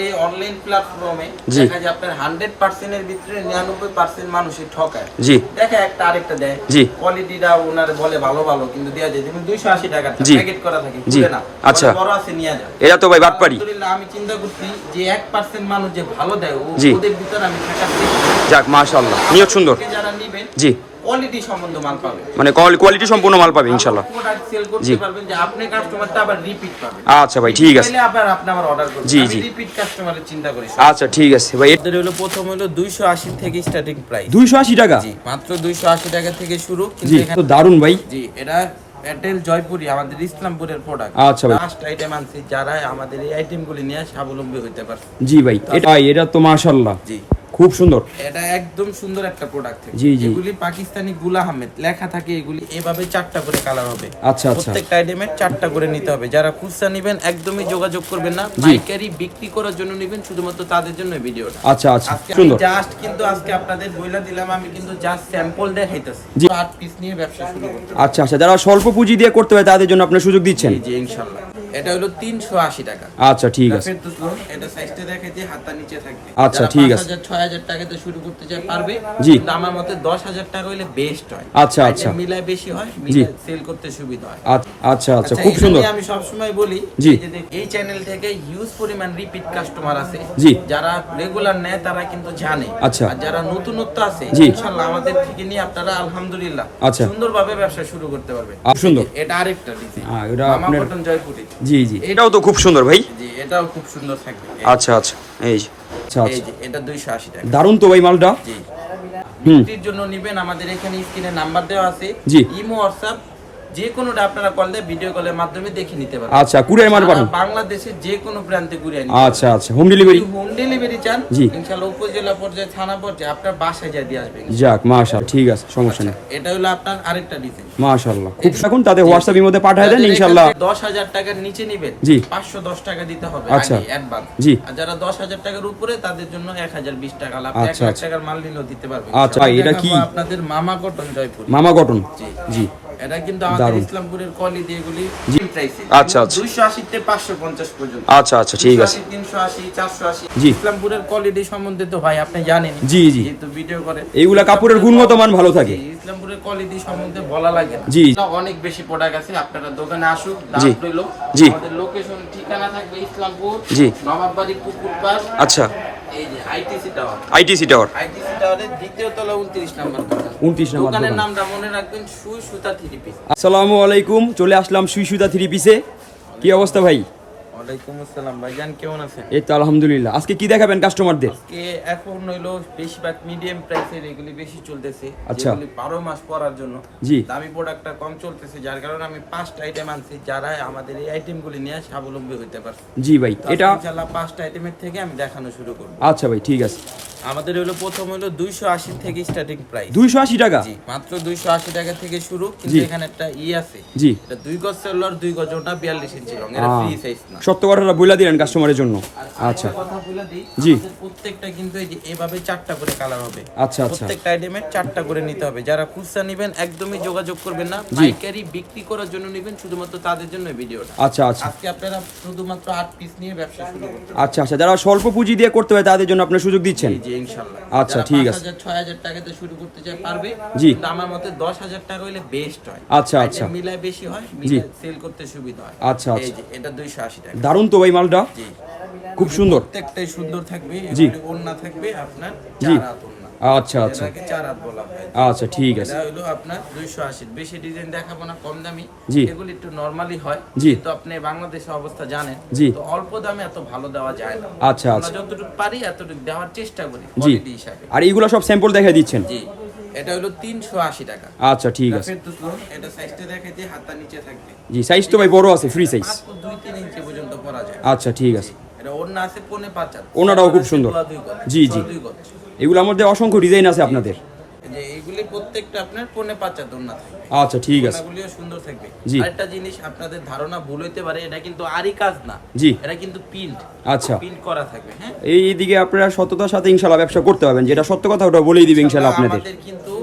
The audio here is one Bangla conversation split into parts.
এই অনলাইন প্ল্যাটফর্মে দেখা যায় আপনার 100% এর ভিতরে 99% মানুষই ঠকায়। জি দেখা একটা আরেকটা দেয়, জি কোয়ালিটিটা ওনার বলে ভালো ভালো কিন্তু দেয়া যায় যেমন 280 টাকা প্যাকেট করা থাকে জি খুলে না। আচ্ছা বড় আছে নিয়ে যাও। এটা তো ভাই বাটপারি। আলহামদুলিল্লাহ আমি চিন্তা করছি যে 1% মানুষ যে ভালো দেয় ওদের ভিতর আমি থাকাচ্ছি। যাক মাশাআল্লাহ, নিয়ত সুন্দর। যারা নেবেন জি কোয়ালিটি সম্বন্ধ মাল পাবে, মানে কোয়ালিটি সম্পূর্ণ মাল পাবে ইনশাআল্লাহ। প্রোডাক্ট সেল করতে পারবেন যে আপনি কাস্টমারটা আবার রিপিট পাবেন। আচ্ছা ভাই ঠিক আছে, আপনি আবার অর্ডার করবেন। জি আমি জি রিপিট কাস্টমারের চিন্তা করি। আচ্ছা ঠিক আছে ভাই। এদের হলো প্রথম হলো 280 থেকে স্টার্টিং প্রাইস। 280 টাকা? জি মাত্র 280 টাকা থেকে শুরু। কিন্তু এখানে তো দারুন ভাই। জি এটা এয়ারটেল জয়পুরি আমাদের ইসলামপুরের প্রোডাক্ট। আচ্ছা ভাই, লাস্ট আইটেম আনছি যারা আমাদের এই আইটেমগুলি নিয়ে স্বাবলম্বী হতে পারছে। জি ভাই এটা তো মাশাআল্লাহ জি খুব সুন্দর। এটা একদম সুন্দর একটা প্রোডাক্ট। জি জি এগুলি পাকিস্তানি গুল আহমেদ লেখা থাকে, এগুলি এভাবে 4টা করে কালার হবে। আচ্ছা আচ্ছা, প্রত্যেকটা আইটেমের 4টা করে নিতে হবে। যারা খুচরা নেবেন একদমই যোগাযোগ করবেন না, পাইকারি বিক্রি করার জন্য নেবেন শুধুমাত্র তাদের জন্য ভিডিওটা। আচ্ছা আচ্ছা সুন্দর। জাস্ট কিন্তু আজকে আপনাদের বইলা দিলাম, আমি কিন্তু জাস্ট স্যাম্পল দেখাইতেছি। 8 পিস নিয়ে ব্যবসা শুরু করতে। আচ্ছা আচ্ছা, যারা স্বল্প পুঁজি দিয়ে করতে হয় তাদের জন্য আপনি সুযোগ দিচ্ছেন। জি ইনশাআল্লাহ। এটা হলো 380 টাকা। আচ্ছা ঠিক আছে, এটা সাইজটা দেখাইতে হাতটা নিচে থাকবে। আচ্ছা ঠিক আছে। 5000 6000 টাকাতে শুরু করতে চাই পারবে। জি কিন্তু আমার মতে 10000 টাকা হইলে বেস্ট হয়। আচ্ছা আচ্ছা, মিলায় বেশি হয়, মিলায় সেল করতে সুবিধা হয়। আচ্ছা আচ্ছা খুব সুন্দর। আমি সব সময় বলি জি যে এই চ্যানেল থেকে হিউজ পরিমাণ রিপিট কাস্টমার আছে। জি যারা রেগুলার নেয় তারা কিন্তু জানে। আচ্ছা আর যারা নতুনত্ব আছে ইনশাআল্লাহ আমাদের থেকে নিয়ে আপনারা আলহামদুলিল্লাহ আচ্ছা সুন্দরভাবে ব্যবসা শুরু করতে পারবে। সুন্দর। এটা আরেকটা ডিজাইন। এটা মামা আপনার কটন জয়পুরি। জি জি এটাও তো খুব সুন্দর ভাই। জি এটাও খুব সুন্দর থাকবে। আচ্ছা আচ্ছা এই যে আচ্ছা এই আচ্ছা যে এটা 280 টাকা। দারুন তো ভাই মালটা। জি বিক্রির জন্য নেবেন আমাদের এখানে স্ক্রিনে নাম্বার দেওয়া আছে। জি ইমো হোয়াটসঅ্যাপ যে কোনোটা আপনারা কল দিয়ে ভিডিও কলের মাধ্যমে দেখে নিতে পারবেন। আচ্ছা কুরিয়ার মাল পাঠান বাংলাদেশের যে কোনো প্রান্তে কুরিয়ার নিতে। আচ্ছা আচ্ছা হোম ডেলিভারি। হোম ডেলিভারি চান জি ইনশাআল্লাহ উপজেলা পর্যায়ে থানা পর্যায়ে আপনার বাসায় যা দিয়ে আসবেন। যাক মাশাআল্লাহ ঠিক আছে, সমস্যা নেই। এটা হলো আপনার আরেকটা ডিজাইন। মাশাআল্লাহ খুব এখন তাদের হোয়াটসঅ্যাপের মধ্যে পাঠিয়ে দেন ইনশাআল্লাহ। 10000 টাকার নিচে নেবেন জি 510 টাকা দিতে হবে আচ্ছা আগে অ্যাডভান্স। জি আর যারা 10000 টাকার উপরে তাদের জন্য 1020 টাকা লাভ। আচ্ছা 1000 টাকার মাল নিলেও দিতে পারবেন। আচ্ছা এটা কি আপনাদের মামা কটন জয়পুর। মামা কটন? জি জি এটা কিন্তু আমাদের ইসলামপুরের কোয়ালিটি এগুলি জি প্রাইসে। আচ্ছা আচ্ছা 280 থেকে 550 পর্যন্ত। আচ্ছা আচ্ছা ঠিক আছে। 380 480 জি ইসলামপুরের কোয়ালিটি সম্বন্ধে তো ভাই আপনি জানেন। জি জি যেহেতু ভিডিও করে এইগুলা কাপড়ের গুণগত মান ভালো থাকে। ইসলামপুরের কোয়ালিটি সম্বন্ধে বলা লাগে না। জি অনেক বেশি প্রোডাক্ট আছে, আপনারা দোকানে আসুক। জি দাম রইলো। জি আমাদের লোকেশন ঠিকানা থাকবে ইসলামপুর জি নবাববাড়ি পুকুর পাড়। আচ্ছা এই যে আইটিসি টাওয়ার। আইটিসি টাওয়ার টাওয়ারের দ্বিতীয় তলা 29 নম্বর দোকান। 29 নম্বর দোকানের দোকান। নামটা মনে রাখবেন সুই সুতা থ্রি পিস। আসসালামু আলাইকুম, চলে আসলাম সুই সুতা থ্রি পিসে। কি অবস্থা ভাই? ওয়ালাইকুম আসসালাম ভাইজান, কেমন আছেন? এই তো আলহামদুলিল্লাহ। আজকে কি দেখাবেন কাস্টমারদের? আজকে এখন হইলো বেশিরভাগ মিডিয়াম প্রাইসের এগুলি বেশি চলতেছে। আচ্ছা যেগুলি 12 মাস পরার জন্য। জি দামি প্রোডাক্টটা কম চলতেছে, যার কারণে আমি 5টা আইটেম আনছি যারা আমাদের এই আইটেমগুলি নিয়ে স্বাবলম্বী হতে পারছে। জি ভাই এটা ইনশাআল্লাহ 5টা আইটেমের থেকে আমি দেখানো শুরু করব। আচ্ছা ভাই ঠিক আছে। আমাদের হলো প্রথম হলো 280 থেকে স্টার্টিং প্রাইস। 280 টাকা? জি মাত্র 280 টাকা থেকে শুরু। কিন্তু এখানে একটা আছে। জি এটা 2 গজ সেলর 2 গজ ওটা 42 ইঞ্চি রং। এটা ফ্রি সাইজ না। সত্য কথাটা বলে দিলেন কাস্টমারের জন্য। আচ্ছা কথা বলে দিই, জি আমাদের প্রত্যেকটা কিন্তু এই যে এভাবে 4টা করে কালার হবে। আচ্ছা আচ্ছা প্রত্যেকটা আইটেমের 4টা করে নিতে হবে। যারা খুচরা নেবেন একদমই যোগাযোগ করবেন না, পাইকারি বিক্রি করার জন্য নেবেন শুধুমাত্র তাদের জন্য ভিডিওটা। আচ্ছা আচ্ছা আজকে আপনারা শুধুমাত্র 8 পিস নিয়ে ব্যবসা শুরু করতে। আচ্ছা আচ্ছা, যারা স্বল্প পুঁজি দিয়ে করতে হয় তাদের জন্য আপনি সুযোগ দিচ্ছেন। জি ইনশাআল্লাহ। আচ্ছা ঠিক আছে। 5000 6000 টাকাতে শুরু করতে চাই পারবে। জি কিন্তু আমার মতে 10000 টাকা হইলে বেস্ট হয়। আচ্ছা আচ্ছা মিলায় বেশি হয়, মিলায় সেল করতে সুবিধা হয়। আচ্ছা এই আচ্ছা যে এটা 280 টাকা। দারুন তো ভাই মালটা। জি খুব সুন্দর। প্রত্যেকটাই সুন্দর থাকবে। জি ওড়না থাকবে আপনার জি 4 হাত ওড়না। আচ্ছা আচ্ছা এটাকে 4 হাত বলা হয়। আচ্ছা ঠিক আছে। এটা হলো আপনার 280। বেশি ডিজাইন দেখাবো না, কম দামি। জি এগুলো একটু নরমালি হয়। জি তো আপনি বাংলাদেশের অবস্থা জানেন। জি তো অল্প দামে এত ভালো দেওয়া যায় না। আচ্ছা আমরা আচ্ছা যতটুকু পারি এতটুকু দেওয়ার চেষ্টা করি জি। কোয়ালিটি হিসাবে। আর এইগুলো সব স্যাম্পল দেখাই দিচ্ছেন? জি এটা হলো 380 টাকা। আচ্ছা ঠিক আছে। এটা সাইজটা দেখাইতে হাতটা নিচে থাকবে। জি সাইজ তো ভাই বড় আছে, ফ্রি সাইজ। 2-3 ইঞ্চি পর্যন্ত পরা যায়। আচ্ছা ঠিক আছে। এটা ওড়না আছে 5.5 হাত। ওড়নাটাও খুব সুন্দর। জি জি এগুলোর মধ্যে অসংখ্য ডিজাইন আছে আপনাদের। যে এইগুলি প্রত্যেকটা আপনার 5.5 হাত ওড়না থাকবে। আচ্ছা ঠিক আছে। ওড়নাগুলিও সুন্দর থাকবে। জি আরেকটা জিনিস আপনাদের ধারণা ভুল হইতে পারে, এটা কিন্তু আরি কাজ না। জি এটা কিন্তু প্রিন্ট। আচ্ছা প্রিন্ট করা থাকবে। হ্যাঁ এইদিকে আপনারা সততার সাথে ইনশাআল্লাহ ব্যবসা করতে পারবেন, যেটা সত্য কথা ওটা বলেই দিবেন ইনশাআল্লাহ আপনাদের। আমাদের কিন্তু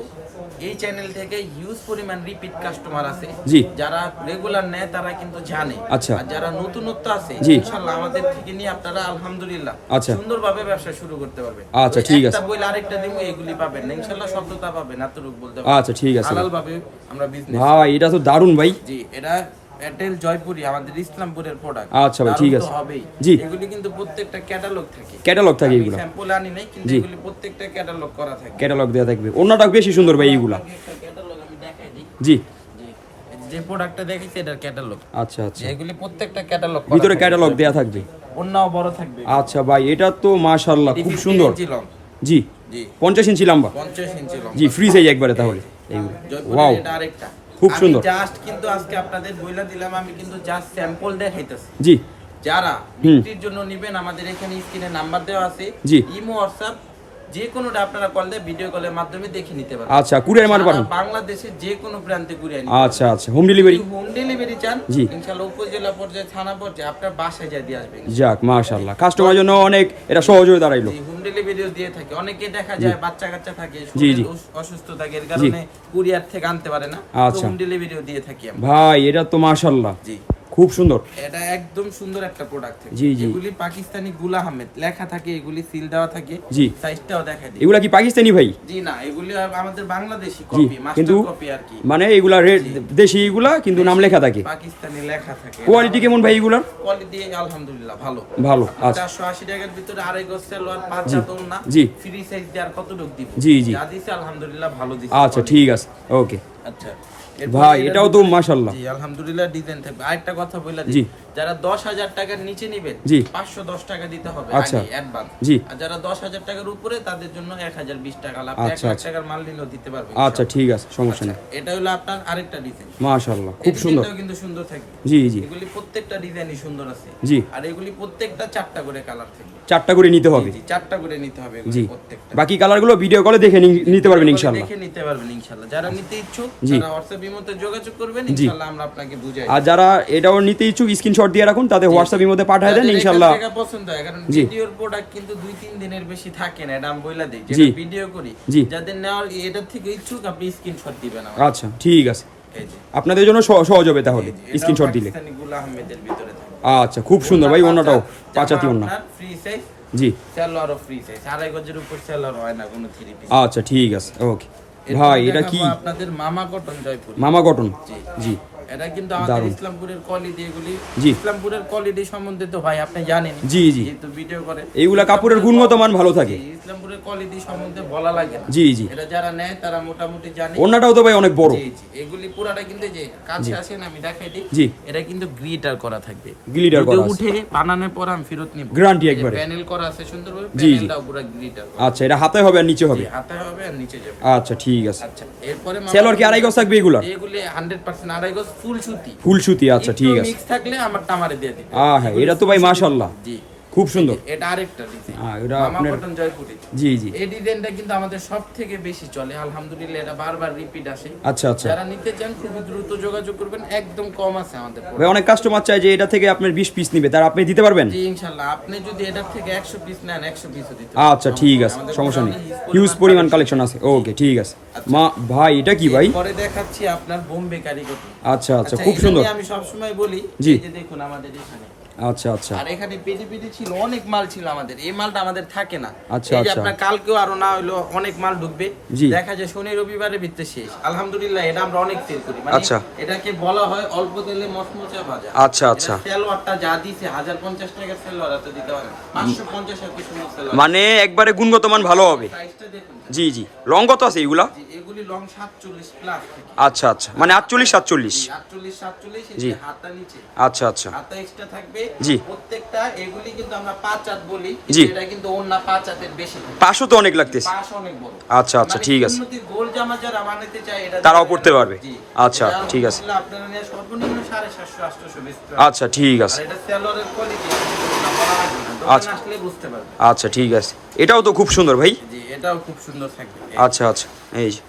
এই চ্যানেল থেকে হিউজ পরিমাণ রিপিট কাস্টমার আছে, জি। যারা রেগুলার নেয় তারা কিন্তু জানে। আচ্ছা। আর যারা নতুনত্ব আছে জি। ইনশাআল্লাহ আমাদের থেকে নিয়ে আপনারা আলহামদুলিল্লাহ আচ্ছা। সুন্দরভাবে ব্যবসা শুরু করতে পারবেন। আচ্ছা, ঠিক আছে। একটা বইলে আরেকটা দিমু এগুলি পাবেন না ইনশাআল্লাহ, সত্যতা পাবেন, এতটুকু বলতে আচ্ছা, ঠিক আছে। হালাল ভাবে আমরা বিজনেস। ভাই এটা তো দারুণ ভাই। জি, এটা এয়ারটেল জয়পুরি আমাদের ইসলামপুরের প্রোডাক্ট। আচ্ছা ভাই, ঠিক আছে। জি। এগুলি কিন্তু প্রত্যেকটা ক্যাটালগ থাকে। ক্যাটালগ থাকে এগুলো। স্যাম্পল আনি নাই, কিন্তু জি। এগুলি প্রত্যেকটা ক্যাটালগ করা থাকে। ক্যাটালগ দেওয়া থাকবে। অন্যটা বেশি সুন্দর ভাই এইগুলা। একটা ক্যাটালগ আমি দেখাই দিই। জি। জি, যে প্রোডাক্টটা দেখাইছি এটার ক্যাটালগ। আচ্ছা আচ্ছা, এগুলি প্রত্যেকটা ক্যাটালগ ভিতরে ক্যাটালগ দেওয়া থাকবে। অন্যও বড় থাকবে। আচ্ছা ভাই, এটা তো মাশাআল্লাহ এটি খুব 15 সুন্দর। ইঞ্চি লং। জি, জি, 50 ইঞ্চি লম্বা। 50 ইঞ্চি লং। জি, ফ্রি সাইজ একবারে তাহলে এইগুলো। জয়পুরের ওয়াও, এটা আরেকটা। খুব সুন্দর। জাস্ট কিন্তু আজকে আপনাদের বইলা দিলাম, আমি কিন্তু জাস্ট স্যাম্পল দেখাইতেছি। জি। যারা বিক্রির জন্য নেবেন আমাদের এখানে স্ক্রিনে নাম্বার দেওয়া আছে। জি। ইমো, হোয়াটসঅ্যাপ যে কোনোটা আপনারা কল দিয়ে ভিডিও কলের মাধ্যমে দেখে নিতে পারবেন। আচ্ছা, কুরিয়ার মাল পাঠান। সারা বাংলাদেশের যে কোনো প্রান্তে কুরিয়ার নিতে আচ্ছা আচ্ছা, হোম ডেলিভারি। হোম ডেলিভারি চান জি। ইনশাআল্লাহ উপজেলা পর্যায়ে, থানা পর্যায়ে আপনার বাসায় যা দিয়ে আসবেন। যাক মাশাআল্লাহ, কাস্টমারের জন্য অনেক এটা সহজ হয়ে দাঁড়াইলো। হোম ডেলিভারিও দিয়ে থাকে। অনেকে দেখা যায় বাচ্চা কাচ্চা থাকে, জি, জি। অসুস্থ থাকে, এর কারণে কুরিয়ার থেকে আনতে পারে না। আচ্ছা। হোম ডেলিভারিও দিয়ে থাকি আমরা। ভাই এটা তো মাশাআল্লাহ জি, খুব সুন্দর। এটা একদম সুন্দর একটা প্রোডাক্ট থাকে। জি, জি। এগুলি পাকিস্তানি গুল আহমেদ লেখা থাকে, এগুলি সিল দেওয়া থাকে। জি। সাইজটাও দেখা দিই। এগুলা কি পাকিস্তানি ভাই? জি না, এগুলি আমাদের বাংলাদেশি জি, কপি, মাস্টার কিন্তু কপি আর কি। মানে এগুলা দেশি এগুলা, কিন্তু নাম লেখা থাকে। পাকিস্তানি লেখা থাকে। কোয়ালিটি কেমন ভাই এগুলার? কোয়ালিটি আলহামদুলিল্লাহ ভালো। ভালো, আচ্ছা। 480 টাকার ভিতরে আড়াই গজ সালোয়ার, 5 জাতন না। জি। ফ্রি সাইজ দেওয়ার কতটুক দিব? জি, জি। যা দিছে আলহামদুলিল্লাহ ভালো দিছে। আচ্ছা, ঠিক আছে, ওকে। আচ্ছা। ভাই এটাও তো মাশাআল্লাহ। জি, আলহামদুলিল্লাহ ডিজাইন থাকবে। আরেকটা কথা বলে জি। দিই, যারা 10,000 টাকার নিচে নেবেন জি। 510 টাকা দিতে হবে আচ্ছা। আগে অ্যাডভান্স। জি। আর যারা 10,000 টাকার উপরে তাদের জন্য 1020 টাকা লাভ। আচ্ছা, 1 লাখ আচ্ছা। টাকার মাল নিলেও দিতে পারবেন। আচ্ছা, ঠিক আছে, সমস্যা নেই। এটা হলো আপনার আরেকটা ডিজাইন। মাশাআল্লাহ খুব সুন্দর। এটাও কিন্তু সুন্দর থাকবে। জি, জি। এগুলি প্রত্যেকটা ডিজাইনই সুন্দর আছে। জি। আর এগুলি প্রত্যেকটা 4টা করে কালার থাকবে। 4টা করে নিতে হবে। জি, 4টা করে নিতে হবে এগুলি জি। প্রত্যেকটা। বাকি কালারগুলো ভিডিও কলে দেখে নিতে পারবেন ইনশাআল্লাহ। দেখে নিতে পারবেন ইনশাআল্লাহ। যারা নিতে ইচ্ছুক জি। তারা হোয়াটসঅ্যাপ ইমোতে যোগাযোগ করবেন, ইনশাআল্লাহ আমরা আপনাকে বুঝাই। আর যারা এটাও নিতে ইচ্ছুক স্ক্রিনশট দিয়ে রাখুন, তাদের হোয়াটসঅ্যাপের মধ্যে পাঠিয়ে দেন ইনশাআল্লাহ। এটা পছন্দ হয় কারণ জি। ভিডিওর প্রোডাক্ট কিন্তু 2-3 দিনের বেশি থাকে না, এটা আমি বইলা দেই। জি। যেটা ভিডিও করি, জি। যাদের নেওয়ার এটা থেকে ইচ্ছুক আপনি স্ক্রিনশট দিবেন আমাকে। আচ্ছা, ঠিক আছে। এই যে আপনাদের জন্য সহজ হবে তাহলে এটাও স্ক্রিনশট দিলে। পাকিস্তানি গুল আহমেদের ভিতরে থাকে। আচ্ছা, খুব সুন্দর ভাই, অন্যটাও পাঁচাতি অন্য। ফ্রি সাইজ, জি। সালোয়ারও ফ্রি সাইজ, আড়াই গজের উপর সালোয়ার হয় না কোনো 3 পিস। আচ্ছা, ঠিক আছে, ওকে। ভাই এটা কি? আপনাদের মামা কটন জয়পুর। মামা কটন। জি। জি। এটা কিন্তু আমাদের ইসলামপুরের কোয়ালিটি। এগুলি জি। ইসলামপুরের কোয়ালিটি সম্বন্ধে তো ভাই আপনি জানেন। জি, জি। যেহেতু ভিডিও করে এইগুলা কাপড়ের গুণগত মান ভালো থাকে। জি, ইসলামপুরের কোয়ালিটি সম্বন্ধে বলা লাগে না। জি, জি। এটা যারা নেয় তারা মোটামুটি জানে। অন্যটাও তো ভাই অনেক বড়। জি, জি। এগুলি পুরাটা কিন্তু যে কাছে আসেন আমি দেখাই দিই। জি। এটা কিন্তু গ্লিটার করা থাকবে। গ্লিটার যদি করা আছে। উঠে বানানোর পর আমি ফেরত নিব। গ্যারান্টি একবারে। প্যানেল করা আছে সুন্দরভাবে, জি, জি। প্যানেলটাও পুরো গ্লিটার করা। আচ্ছা, এটা হাতে হবে আর নিচে হবে। জি, হাতে হবে আর নিচে যাবে। আচ্ছা, ঠিক আছে। আচ্ছা, এরপরে সেলর কি আড়াই গজ থাকবে এগুলা? এগুলি 100% আড়াই গজ ফুল সুতি। ফুল সুতি, আচ্ছা, ঠিক আছে। মিক্স থাকলে আমার টামারে দিয়ে দিতে। হ্যাঁ, এটা তো ভাই মাশাআল্লাহ জি, খুব সুন্দর। এটা আরেকটা ডিজাইন। এটা মামা আপনার কটন জয়পুরি। জি, জি। এই ডিজাইনটা কিন্তু আমাদের সবথেকে বেশি চলে আলহামদুলিল্লাহ, এটা বারবার রিপিট আসে। আচ্ছা, আচ্ছা। যারা নিতে চান খুব দ্রুত যোগাযোগ করবেন, একদম কম আছে আমাদের product। ভাই অনেক কাস্টমার চায় যে এটা থেকে আপনার 20 পিস নিবে, তার আপনি দিতে পারবেন? জি, ইনশাআল্লাহ আপনি যদি এটার থেকে 100 পিস নেন 100 পিসও দিতে আচ্ছা, ঠিক আছে, সমস্যা নেই। হিউজ পরিমাণ কালেকশন আছে। ওকে, ঠিক আছে। মা ভাই এটা কি ভাই? পরে দেখাচ্ছি আপনার বোম্বে কারিগরি। আচ্ছা, আচ্ছা, খুব সুন্দর। আমি সব সময় বলি জি। এই যে দেখুন আমাদের এখানে। আচ্ছা, আচ্ছা। আর এখানে পেটি ছিল, অনেক মাল ছিল আমাদের। এই মালটা আমাদের থাকে না। আচ্ছা, এই যে আচ্ছা। আপনার কালকেও আরো না হইলো অনেক মাল ঢুকবে। জি। দেখা যায় শনি রবিবারের ভিতরে শেষ। আলহামদুলিল্লাহ এটা আমরা অনেক সেল করি। মানে আচ্ছা। এটাকে বলা হয় অল্প তেলে মচমচে ভাজা। আচ্ছা, আচ্ছা। সেলোয়ারটা যা দিছে 1050 টাকার সেলোয়ার এত দিতে পারে 550 এর কিছু সেলোয়ার। মানে একবারে গুণগত মান ভালো হবে। প্রাইসটা দেখুন। জি, জি। রং কত আছে এগুলা? জি, এগুলি লং 47 প্লাস থেকে। আচ্ছা, আচ্ছা, মানে 48 47। 48 47 এই জি। যে হাতটা নিচে। আচ্ছা, আচ্ছা। হাতটা এক্সট্রা থাকবে। জি। প্রত্যেকটা এগুলি কিন্তু আমরা 5 হাত বলি, জি। এটা কিন্তু অন্য 5 হাতের বেশি থাকে। পাঁচশো তো অনেক লাগতেছে। পাশ অনেক বড়। আচ্ছা, আচ্ছা, ঠিক আছে। উন্নতি গোল জামা যারা বানাতে চায় এটা তারাও পড়তে পারবে। জি। আচ্ছা, এটা ঠিক আছে। আলহামদুলিল্লাহ আপনারা নিয়ে সর্বনিম্ন 750 800 বেচতে হবে। আচ্ছা, ঠিক আর আছে। এটা সেলরের কোয়ালিটি আচ্ছা। আসলে বুঝতে পারবে। আচ্ছা, ঠিক আছে। এটাও তো খুব সুন্দর ভাই। জি, এটাও খুব সুন্দর থাকবে। আচ্ছা, আচ্ছা, এই যে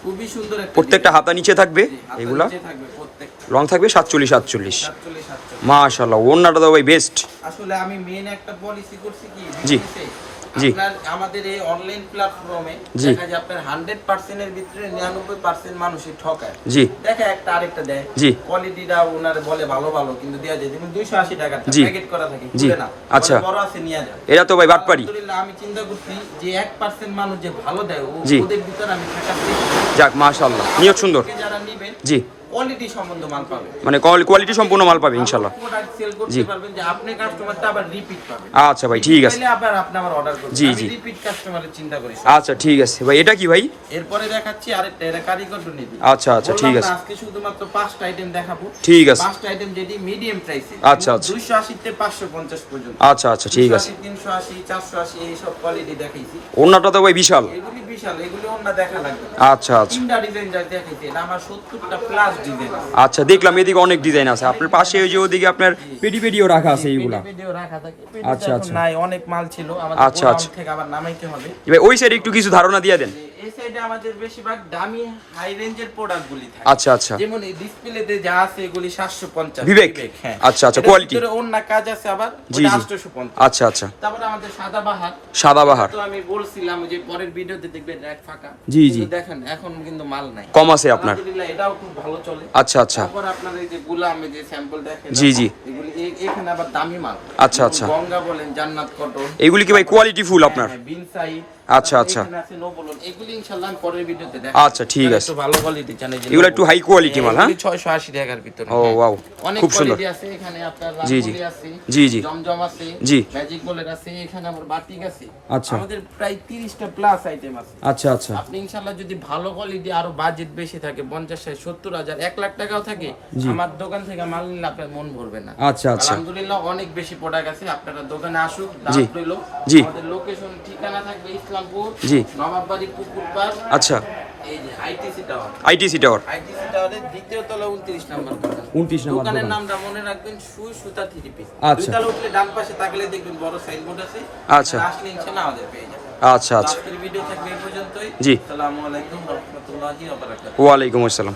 খুবই সুন্দর একটা প্রত্যেকটা design। হাতা নিচে থাকবে জি, হাতের এগুলা। নিচে থাকবে প্রত্যেকটা। প্রত্যেক লং থাকবে 47 48। 47 মাশাআল্লাহ, ওন্নাটা তো ভাই বেস্ট। আসলে আমি মেন একটা পলিসি করছি কি জি। business-এ, জি। আপনার আমাদের এই অনলাইন প্ল্যাটফর্মে জি। দেখা যায় আপনার 100% এর ভিতরে 99% মানুষই ঠকায়। জি। দেখা একটা আরেকটা দেয়, জি। কোয়ালিটিটা ওনারে বলে ভালো ভালো কিন্তু দেয়া যায় যেমন 280 টাকা জি। প্যাকেট করা থাকে জি। খুলে না, আচ্ছা। বলে বড় আছে নিয়ে যায়। এরা তো ভাই বাটপারি। আলহামদুলিল্লাহ আমি চিন্তা করছি যে 1% মানুষ যে ভালো দেয় জি। ওদের ভিতরে আমি ঠকাচ্ছি। যাক মাশাআল্লাহ, নিয়ত সুন্দর। যারা নেবেন জি। কোয়ালিটি সম্বন্ধ মাল পাবে, মানে কোয়ালিটি সম্পূর্ণ মাল পাবে ইনশাআল্লাহ। প্রোডাক্ট সেল করতে জি। পারবেন যে আপনি কাস্টমারটা আবার রিপিট পাবেন। আচ্ছা ভাই, ঠিক আছে। তাহলে আবার আপনি আবার অর্ডার করবেন। জি, আমি জি। রিপিট কাস্টমারের চিন্তা করি। আচ্ছা ঠিক আছে ভাই, এটা কি ভাই? এরপরে দেখাচ্ছি আরেকটা, এটা কারিগর দুর্নীতি। আচ্ছা, আচ্ছা, ঠিক আছে। আজকে শুধুমাত্র 5টা আইটেম দেখাবো। ঠিক আছে। 5টা আইটেম যেটি মিডিয়াম প্রাইসে। আচ্ছা, আচ্ছা। 280 থেকে 550 পর্যন্ত। আচ্ছা আচ্ছা, ঠিক আছে। 380 480 এই সব কোয়ালিটি দেখাইছি। ওন্নাটা তো ভাই বিশাল। এগুলি বিশাল, এগুলি অন্য দেখা লাগবে না। আচ্ছা আচ্ছা। 3টা ডিজাইন যা দেখাইছি এটা আমার 70টা প্লাস ডিজাইন আছে। আচ্ছা, দেখলাম এদিকে অনেক ডিজাইন আছে, আপনার পাশে ওই যে ওদিকে আপনার পেডিও রাখা আছে এইগুলা। ভিডিও রাখা থাকে। আচ্ছা, এখন আচ্ছা। নাই, অনেক মাল ছিল আমাদের আচ্ছা, গোডাউন আচ্ছা। থেকে আবার নামাইতে হবে। ভাই ওই সাইডে একটু কিছু ধারণা দিয়ে দেন। এই সাইডে আমাদের বেশিরভাগ দামি হাই রেঞ্জের প্রোডাক্টগুলি থাকে। আচ্ছা আচ্ছা। যেমন এই ডিসপ্লেতে যা আছে এগুলি 750 বিবেক। হ্যাঁ। আচ্ছা, আচ্ছা, এটার quality। ভিতরে অন্য কাজ আছে আবার, জি, ওটা জি। 850। আচ্ছা আচ্ছা। তারপরে আমাদের সাদাবাহার। সাদাবাহার। তো আমি বলছিলাম যে পরের ভিডিওতে দেখবেন র্যাক ফাঁকা। জি, জি। কিন্তু দেখেন এখন কিন্তু মাল নাই। কম আছে আপনার। আলহামদুলিল্লাহ এটাও খুব ভালো চলে। আচ্ছা আচ্ছা। তারপর আপনার এই যে গুলামে যে স্যাম্পল দেখেন। জি, জি। এগুলি এখানে আবার দামি মাল। আচ্ছা, আচ্ছা। গঙ্গা বলেন, জান্নাত কটন। এগুলি কি ভাই কোয়ালিটি ফুল আপনার? বিনসাই। আচ্ছা, আচ্ছা। এখানে আছে নোবলন। এগুলি ইনশাআল্লাহ আমি পরের ভিডিওতে দেখাবো। আচ্ছা, ঠিক আছে। একটু ভালো কোয়ালিটি জানেন যে এগুলো একটু হাই কোয়ালিটি মাল, হ্যাঁ? এগুলি 680 টাকার ভিতরে। ও ওয়াও, অনেক খুব সুন্দর। কোয়ালিটি আছে এখানে, আপনার জি, জি। রাঙ্গুলি আছে, জি, জি। জমজম আছে, জি। ম্যাজিক বলের আছে, এখানে আমার বাটিক আছে। আচ্ছা। আমাদের প্রায় 30টা প্লাস আইটেম আছে। আচ্ছা আচ্ছা। আপনি ইনশাআল্লাহ যদি ভালো কোয়ালিটি, আরো বাজেট বেশি থাকে 50 60 70 হাজার 1 লাখ টাকাও থাকে, আমার দোকান থেকে মাল নিলে আপনার মন ভরবে না। আচ্ছা আচ্ছা। আলহামদুলিল্লাহ অনেক বেশি প্রোডাক্ট আছে, আপনারা দোকানে আসুক, জি। দাম রইলো। জি। আমাদের লোকেশন ঠিকানা থাকবে ইসলামপুর, জি। নবাববাড়ি, পুকুরপাড়। আচ্ছা। এই যে ITC tower. ITC tower. ITC টাওয়ারের দ্বিতীয় তলা 29 নাম্বার দোকান। 29 নাম্বার দোকানের দোকান। নামটা মনে রাখবেন, সুই সুতা থ্রি পিস। আচ্ছা। দুই তলা উঠলে ডান পাশে তাকালে দেখবেন বড় সাইনবোর্ড আছে। আচ্ছা। আসলে ইনশাআল্লাহ আমাদের পেয়ে যাবেন। আচ্ছা আচ্ছা। আজকের ভিডিও থাকবে এই পর্যন্তই। জি। আসসালামু আলাইকুম ওয়া রাহমাতুল্লাহি ওয়া বারাকাতুহু। ওয়ালাইকুম আসসালাম।